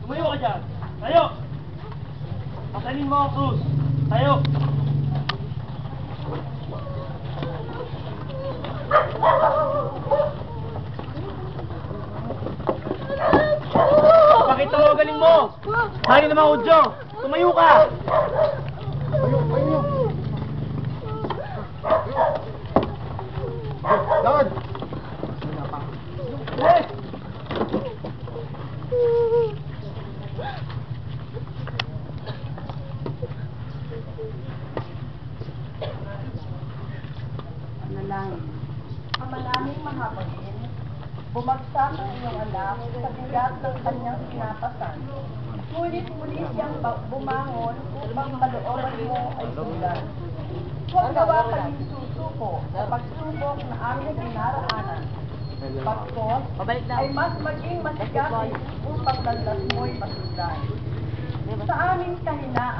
Tumayo ka dyan. Tayo! Pasanin mo ang krus. Tayo! Pakita mo, galing mo! Hari naman, Udyo! Tumayo ka! Tayo. Dad! Yes! Ama naming mahabagin, bumagsak ang iyong anak sa bigat ng kanyang sinapasan. Ngunit muli siyang bumangon upang kalooban mo ay sundan. Huwag gawa kaming susuko sa pagsubok na aming dinaraanan. Pagkos ay mas maging masigasin upang landas mo'y masundan. Sa aming kahinaan,